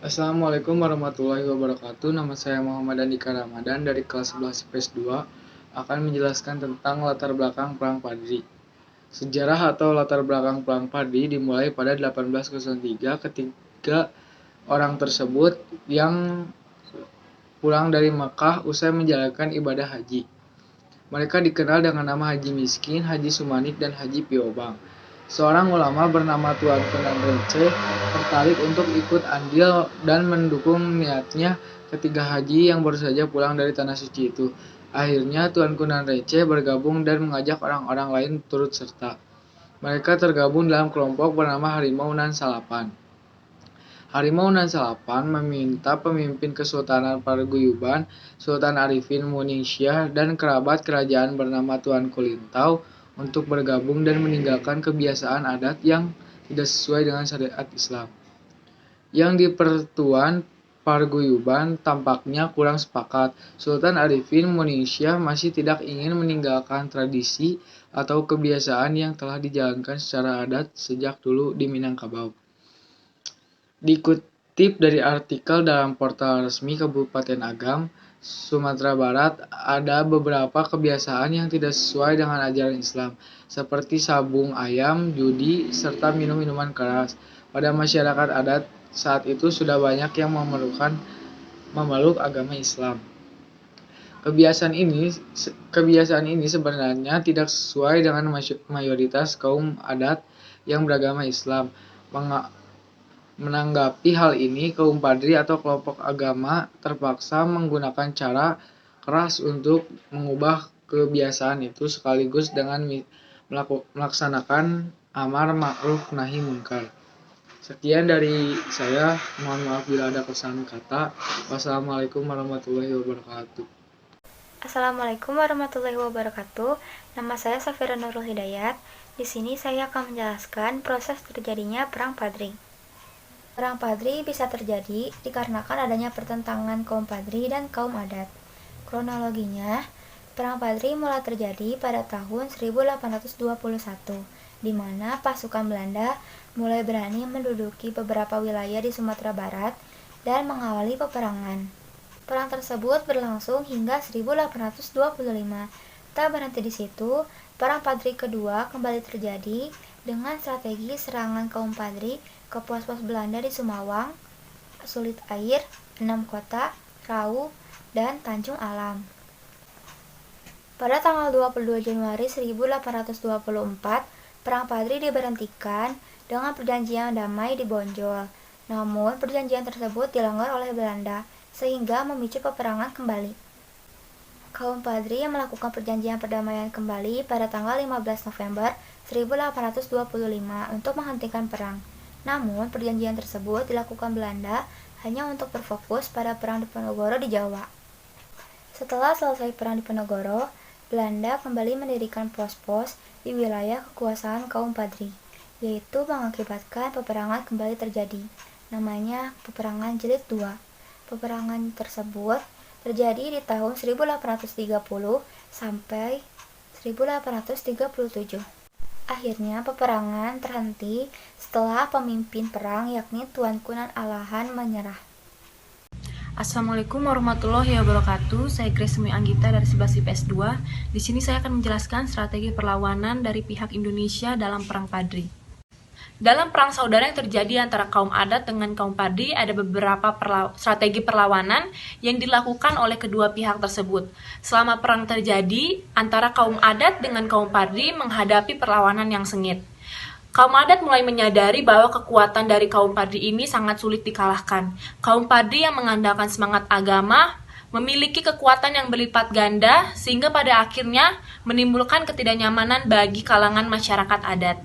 Assalamualaikum warahmatullahi wabarakatuh. Nama saya Muhammad Andika Ramadan dari kelas 11 IPS 2 akan menjelaskan tentang latar belakang Perang Padri. Sejarah atau latar belakang Perang Padri dimulai pada 1803 ketika orang tersebut yang pulang dari Makkah usai menjalankan ibadah haji. Mereka dikenal dengan nama Haji Miskin, Haji Sumanik, dan Haji Piobang. Seorang ulama bernama Tuan Kunan Rence tertarik untuk ikut andil dan mendukung niatnya ketiga haji yang baru saja pulang dari tanah suci itu. Akhirnya Tuan Kunan Rence bergabung dan mengajak orang-orang lain turut serta. Mereka tergabung dalam kelompok bernama Harimau Nan Salapan. Harimau Nan Salapan meminta pemimpin Kesultanan Paguyuban, Sultan Arifin Muningsyah, dan kerabat kerajaan bernama Tuan Kulintau untuk bergabung dan meninggalkan kebiasaan adat yang tidak sesuai dengan syariat Islam. Yang di Pertuan Paguyuban tampaknya kurang sepakat. Sultan Arifin Muningsyah masih tidak ingin meninggalkan tradisi atau kebiasaan yang telah dijalankan secara adat sejak dulu di Minangkabau. Dikutip dari artikel dalam portal resmi Kabupaten Agam, Sumatera Barat, ada beberapa kebiasaan yang tidak sesuai dengan ajaran Islam, seperti sabung ayam, judi, serta minum minuman keras. Pada masyarakat adat saat itu sudah banyak yang memeluk agama Islam. Kebiasaan ini sebenarnya tidak sesuai dengan mayoritas kaum adat yang beragama Islam. Menanggapi hal ini, kaum padri atau kelompok agama terpaksa menggunakan cara keras untuk mengubah kebiasaan itu sekaligus dengan melaksanakan amar ma'ruf nahi munkar. Sekian dari saya, mohon maaf bila ada kesalahan kata. Wassalamualaikum warahmatullahi wabarakatuh. Assalamualaikum warahmatullahi wabarakatuh. Nama saya Safira Nurul Hidayat. Di sini saya akan menjelaskan proses terjadinya Perang Padri. Perang Padri bisa terjadi dikarenakan adanya pertentangan kaum Padri dan kaum adat. Kronologinya, Perang Padri mulai terjadi pada tahun 1821, di mana pasukan Belanda mulai berani menduduki beberapa wilayah di Sumatera Barat dan mengawali peperangan. Perang tersebut berlangsung hingga 1825. Tak berhenti di situ, Perang Padri kedua kembali terjadi dengan strategi serangan kaum Padri ke pos-pos Belanda di Sumawang, Sulit Air, 6 Kota, Rau, dan Tanjung Alam. Pada tanggal 22 Januari 1824, Perang Padri diberhentikan dengan perjanjian damai di Bonjol. Namun, perjanjian tersebut dilanggar oleh Belanda, sehingga memicu peperangan kembali. Kaum Padri yang melakukan perjanjian perdamaian kembali pada tanggal 15 November 1825 untuk menghentikan perang. Namun, perjanjian tersebut dilakukan Belanda hanya untuk berfokus pada perang Diponegoro di Jawa. Setelah selesai perang Diponegoro, Belanda kembali mendirikan pos-pos di wilayah kekuasaan kaum Padri, yaitu mengakibatkan peperangan kembali terjadi. Namanya Peperangan Jilid 2. Peperangan tersebut terjadi di tahun 1830 sampai 1837. Akhirnya peperangan terhenti setelah pemimpin perang yakni Tuan Kunan Alahan menyerah. Assalamualaikum warahmatullahi wabarakatuh. Saya Grace Sumi Anggita dari 11 IPS 2. Di sini saya akan menjelaskan strategi perlawanan dari pihak Indonesia dalam Perang Padri. Dalam perang saudara yang terjadi antara kaum adat dengan kaum Padri, ada beberapa strategi perlawanan yang dilakukan oleh kedua pihak tersebut. Selama perang terjadi, antara kaum adat dengan kaum Padri menghadapi perlawanan yang sengit. Kaum adat mulai menyadari bahwa kekuatan dari kaum Padri ini sangat sulit dikalahkan. Kaum Padri yang mengandalkan semangat agama memiliki kekuatan yang berlipat ganda, sehingga pada akhirnya menimbulkan ketidaknyamanan bagi kalangan masyarakat adat.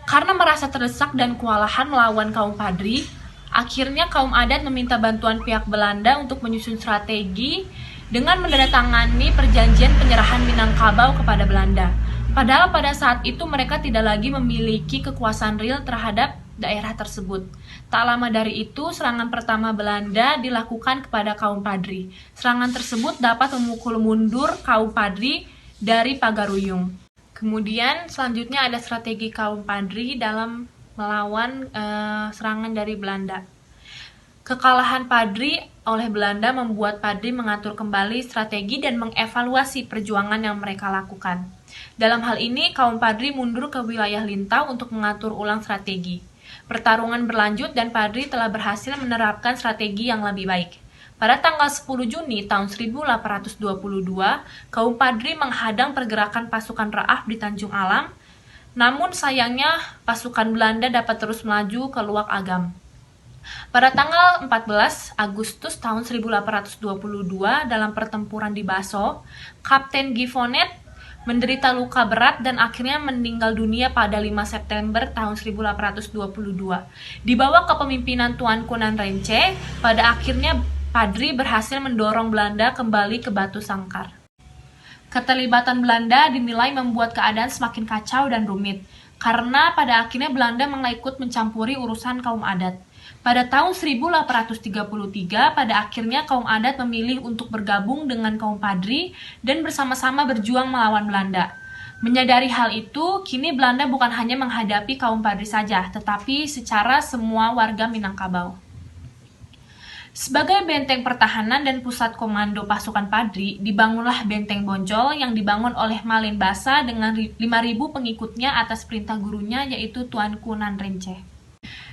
Karena merasa terdesak dan kewalahan melawan kaum Padri, akhirnya kaum adat meminta bantuan pihak Belanda untuk menyusun strategi dengan menandatangani perjanjian penyerahan Minangkabau kepada Belanda. Padahal pada saat itu mereka tidak lagi memiliki kekuasaan real terhadap daerah tersebut. Tak lama dari itu, serangan pertama Belanda dilakukan kepada kaum Padri. Serangan tersebut dapat memukul mundur kaum Padri dari Pagaruyung. Kemudian selanjutnya ada strategi kaum Padri dalam melawan serangan dari Belanda. Kekalahan Padri oleh Belanda membuat Padri mengatur kembali strategi dan mengevaluasi perjuangan yang mereka lakukan. Dalam hal ini, kaum Padri mundur ke wilayah Lintau untuk mengatur ulang strategi. Pertarungan berlanjut dan Padri telah berhasil menerapkan strategi yang lebih baik. Pada tanggal 10 Juni tahun 1822, kaum Padri menghadang pergerakan pasukan Raaf di Tanjung Alam, namun sayangnya pasukan Belanda dapat terus melaju ke Luak Agam. Pada tanggal 14 Agustus tahun 1822 dalam pertempuran di Baso, Kapten Givonet menderita luka berat dan akhirnya meninggal dunia pada 5 September tahun 1822. Di bawah kepemimpinan Tuanku Nanrence, pada akhirnya Padri berhasil mendorong Belanda kembali ke Batu Sangkar. Keterlibatan Belanda dinilai membuat keadaan semakin kacau dan rumit, karena pada akhirnya Belanda mulai ikut mencampuri urusan kaum adat. Pada tahun 1833, pada akhirnya kaum adat memilih untuk bergabung dengan kaum Padri dan bersama-sama berjuang melawan Belanda. Menyadari hal itu, kini Belanda bukan hanya menghadapi kaum Padri saja, tetapi secara semua warga Minangkabau. Sebagai benteng pertahanan dan pusat komando pasukan Padri, dibangunlah Benteng Bonjol yang dibangun oleh Malen Basa dengan 5.000 pengikutnya atas perintah gurunya yaitu Tuanku Nanrence.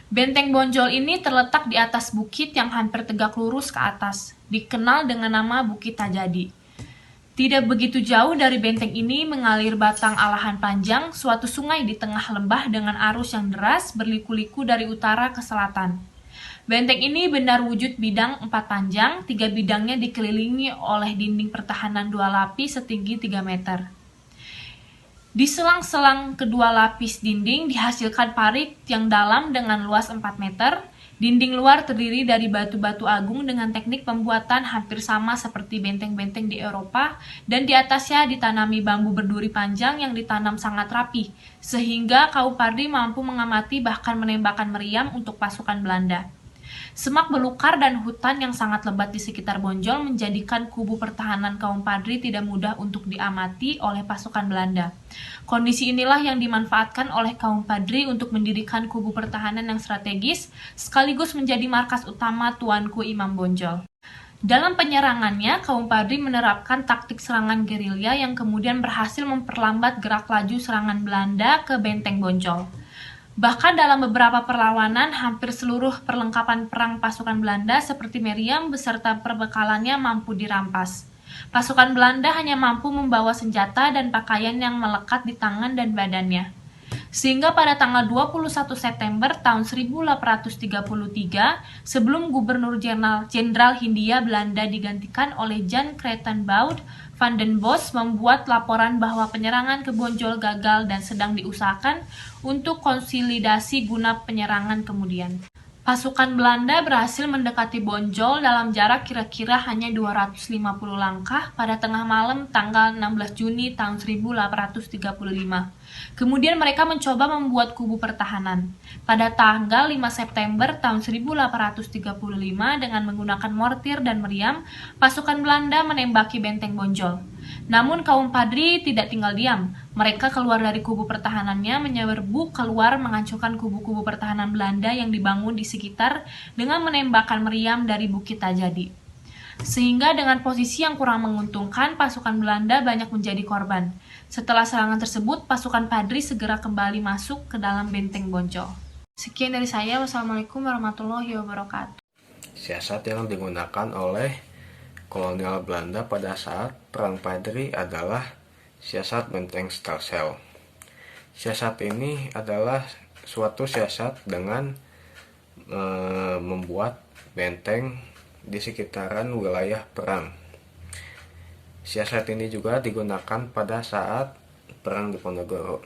Benteng Bonjol ini terletak di atas bukit yang hampir tegak lurus ke atas, dikenal dengan nama Bukit Tajadi. Tidak begitu jauh dari benteng ini mengalir Batang Alahan Panjang, suatu sungai di tengah lembah dengan arus yang deras berliku-liku dari utara ke selatan. Benteng ini benar wujud bidang 4 panjang, 3 bidangnya dikelilingi oleh dinding pertahanan 2 lapis setinggi 3 meter. Di selang-selang kedua lapis dinding dihasilkan parit yang dalam dengan luas 4 meter. Dinding luar terdiri dari batu-batu agung dengan teknik pembuatan hampir sama seperti benteng-benteng di Eropa, dan di atasnya ditanami bambu berduri panjang yang ditanam sangat rapi, sehingga kaum Padri mampu mengamati bahkan menembakkan meriam untuk pasukan Belanda. Semak belukar dan hutan yang sangat lebat di sekitar Bonjol menjadikan kubu pertahanan kaum Padri tidak mudah untuk diamati oleh pasukan Belanda. Kondisi inilah yang dimanfaatkan oleh kaum Padri untuk mendirikan kubu pertahanan yang strategis, sekaligus menjadi markas utama Tuanku Imam Bonjol. Dalam penyerangannya, kaum Padri menerapkan taktik serangan gerilya yang kemudian berhasil memperlambat gerak laju serangan Belanda ke Benteng Bonjol. Bahkan dalam beberapa perlawanan, hampir seluruh perlengkapan perang pasukan Belanda seperti meriam beserta perbekalannya mampu dirampas. Pasukan Belanda hanya mampu membawa senjata dan pakaian yang melekat di tangan dan badannya. Sehingga pada tanggal 21 September tahun 1833, sebelum Gubernur Jenderal Hindia Belanda digantikan oleh Jan Crettenboud, Van den Bosch membuat laporan bahwa penyerangan ke Bonjol gagal dan sedang diusahakan untuk konsolidasi guna penyerangan kemudian. Pasukan Belanda berhasil mendekati Bonjol dalam jarak kira-kira hanya 250 langkah pada tengah malam tanggal 16 Juni tahun 1835. Kemudian mereka mencoba membuat kubu pertahanan. Pada tanggal 5 September tahun 1835 dengan menggunakan mortir dan meriam, pasukan Belanda menembaki Benteng Bonjol. Namun kaum Padri tidak tinggal diam. Mereka keluar dari kubu pertahanannya, menyerbu keluar menghancurkan kubu-kubu pertahanan Belanda yang dibangun di sekitar dengan menembakkan meriam dari Bukit Tajadi. Sehingga dengan posisi yang kurang menguntungkan, pasukan Belanda banyak menjadi korban. Setelah serangan tersebut, pasukan Padri segera kembali masuk ke dalam Benteng Bonjol. Sekian dari saya. Wassalamualaikum warahmatullahi wabarakatuh. Siasat yang digunakan oleh kolonial Belanda pada saat Perang Padri adalah siasat benteng Starsel. Siasat ini adalah suatu siasat dengan membuat benteng di sekitaran wilayah perang. Siasat ini juga digunakan pada saat Perang Diponegoro.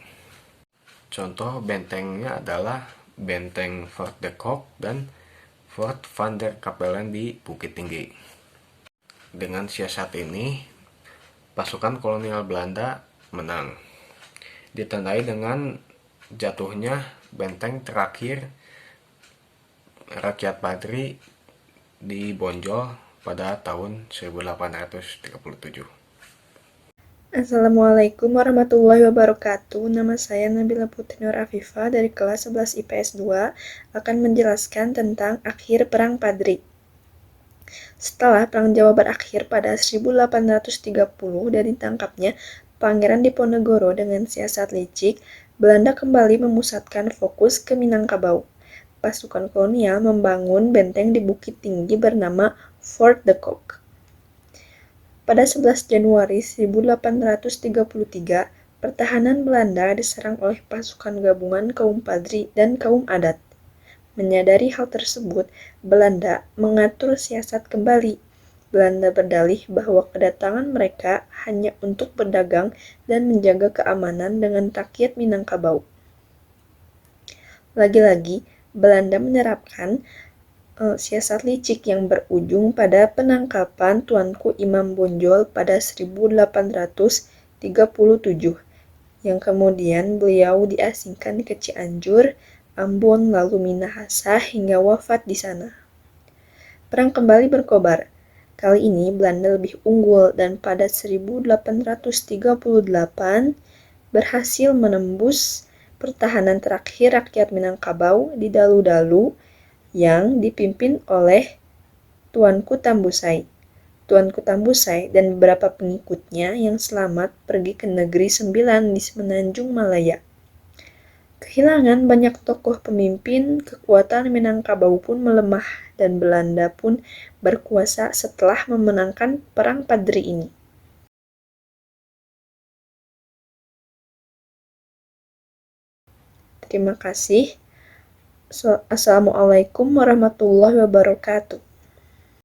Contoh bentengnya adalah Benteng Fort de Kock dan Fort van der Kapellen di Bukit Tinggi. Dengan siasat ini, pasukan kolonial Belanda menang. Ditandai dengan jatuhnya benteng terakhir rakyat Padri di Bonjol pada tahun 1837. Assalamualaikum warahmatullahi wabarakatuh. Nama saya Nabila Putri Nur Afifah dari kelas 11 IPS 2 akan menjelaskan tentang akhir Perang Padri. Setelah Perang Jawa berakhir pada 1830 dan ditangkapnya Pangeran Diponegoro dengan siasat licik, Belanda kembali memusatkan fokus ke Minangkabau. Pasukan kolonial membangun benteng di bukit tinggi bernama Fort de Kock. Pada 11 Januari 1833, pertahanan Belanda diserang oleh pasukan gabungan kaum Padri dan kaum adat. Menyadari hal tersebut, Belanda mengatur siasat kembali. Belanda berdalih bahwa kedatangan mereka hanya untuk berdagang dan menjaga keamanan dengan rakyat Minangkabau. Lagi-lagi, Belanda menerapkan siasat licik yang berujung pada penangkapan Tuanku Imam Bonjol pada 1837, yang kemudian beliau diasingkan ke Cianjur, Ambon, lalu Minahasa hingga wafat di sana. Perang kembali berkobar. Kali ini Belanda lebih unggul dan pada 1838 berhasil menembus pertahanan terakhir rakyat Minangkabau di Dalu-Dalu yang dipimpin oleh Tuanku Tambusai. Tuanku Tambusai dan beberapa pengikutnya yang selamat pergi ke Negeri Sembilan di Semenanjung Malaya. Kehilangan banyak tokoh pemimpin, kekuatan Minangkabau pun melemah dan Belanda pun berkuasa setelah memenangkan Perang Padri ini. Terima kasih. Assalamualaikum warahmatullahi wabarakatuh.